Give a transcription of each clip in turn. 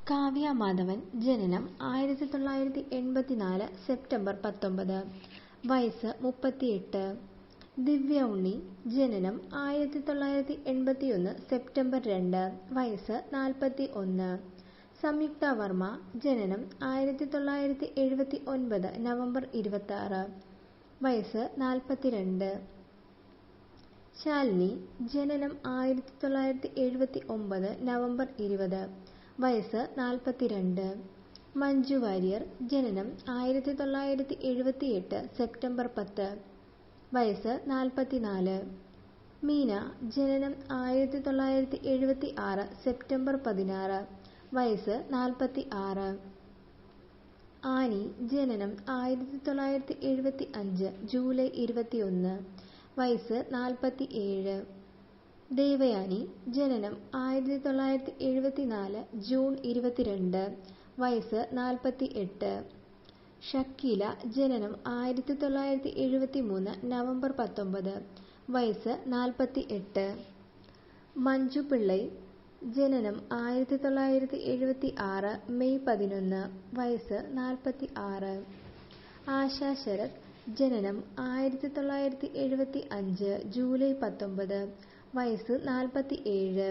കാവ്യ മാധവൻ ജനനം 1984 സെപ്റ്റംബർ 19, വയസ്സ് 38. ദിവ്യ ഉണ്ണി ജനനം 1981 സെപ്റ്റംബർ 2, വയസ്സ് 41. സംയുക്ത വർമ്മ ജനനം 1979 നവംബർ 26, വയസ്സ് 42. ശാലിനി ജനനം 1979 നവംബർ 20, വയസ്സ് 42. മഞ്ജു വാര്യർ ജനനം 1978 സെപ്റ്റംബർ 10, വയസ്സ് 44. മീന ജനനം 1976 സെപ്റ്റംബർ 16, വയസ്സ് 46. ആനി ജനനം 1975 ജൂലൈ 21, വയസ്സ് 47. ദേവയാനി ജനനം 1974 ജൂൺ 22, വയസ്സ് 48. ഷക്കീല ജനനം 1973 നവംബർ 19, വയസ്സ് 48. മഞ്ജു പിള്ളൈ ജനനം 1976 മെയ് 11, വയസ്സ് 46. ആശ ശരത് ജനനം 1975 ജൂലൈ 19, വയസ്സ് 47.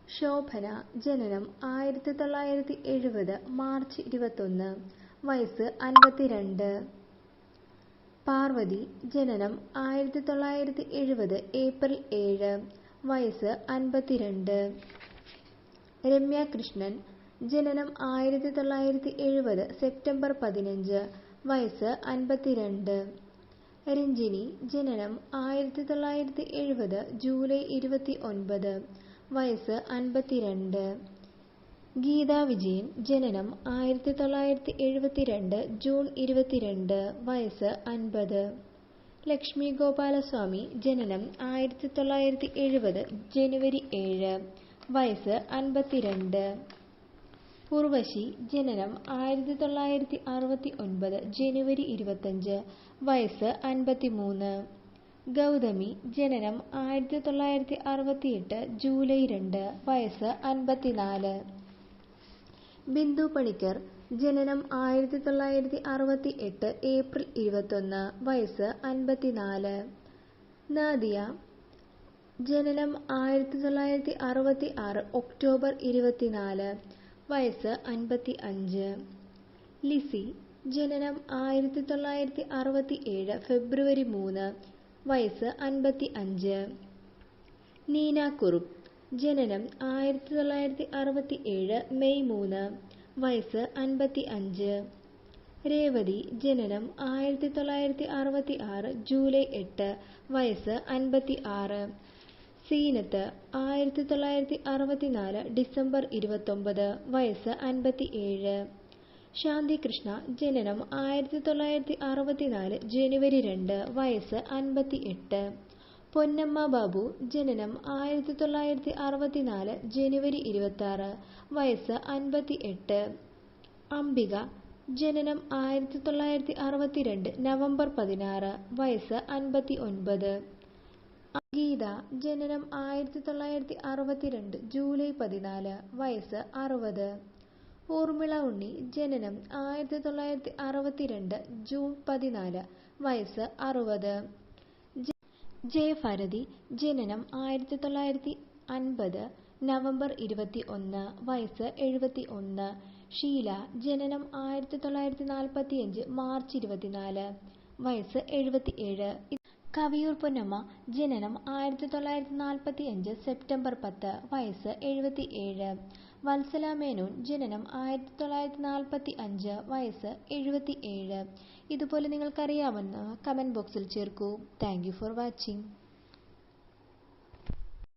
ശോഭന ജനനം 1970 മാർച്ച് 21, വയസ്സ് 52. പാർവതി ജനനം 1970 ഏപ്രിൽ 7, വയസ്സ് 52. രമ്യ കൃഷ്ണൻ ജനനം 1970 സെപ്റ്റംബർ 15, വയസ്സ് 52. രഞ്ജിനി ജനനം 1970 ജൂലൈ 29, വയസ്സ് 52. ഗീത വിജയൻ ജനനം 1972 ജൂൺ 22, വയസ്സ് 50. ലക്ഷ്മി ഗോപാലസ്വാമി ജനനം 1970 ജനുവരി 7, വയസ്സ് 52. ഉർവശി ജനനം 1969 ജനുവരി 25, വയസ്സ് 53. ഗൗതമി ജനനം 1968 ജൂലൈ 2, വയസ്സ് 54. ബിന്ദു പണിക്കർ ജനനം 1968 ഏപ്രിൽ 21, വയസ്സ് 54. നാദിയ ജനനം 1966 ഒക്ടോബർ 24, വയസ്സ് 55. ലിസി ജനനം 1967 ഫെബ്രുവരി 3, വയസ്സ് 55. നീന കുറുപ്പ് ജനനം 1967 മെയ് 3, വയസ്സ് 55. രേവതി ജനനം 1966 ജൂലൈ 8, വയസ്സ് 56. സീനത്ത് 1964 ഡിസംബർ 29, വയസ്സ് 57. ശാന്തി കൃഷ്ണ ജനനം 1964 ജനുവരി 2, വയസ്സ് 58. പൊന്നമ്മ ബാബു ജനനം 1964 ജനുവരി 26, വയസ്സ് 58. അംബിക ജനനം 1962 നവംബർ 16, വയസ്സ് 59. ഗീത ജനനം 1962 ജൂലൈ 14, വയസ്സ് 60. ഊർമിള ഉണ്ണി ജനനം 1962 ജൂൺ 14, വയസ്സ് 60. ജയഭാരതി ജനനം 1950 നവംബർ 21, വയസ്സ് 71. ഷീല ജനനം 1945 മാർച്ച് 24, വയസ്സ് 77. കവിയൂർ പൊന്നമ്മ ജനനം 1945 സെപ്റ്റംബർ 10, വയസ്സ് 77. വത്സല മേനോൻ ജനനം 1945, വയസ്സ് 77. ഇതുപോലെ നിങ്ങൾക്കറിയാവുന്ന കമൻറ്റ് ബോക്സിൽ ചേർക്കൂ. Thank you for watching.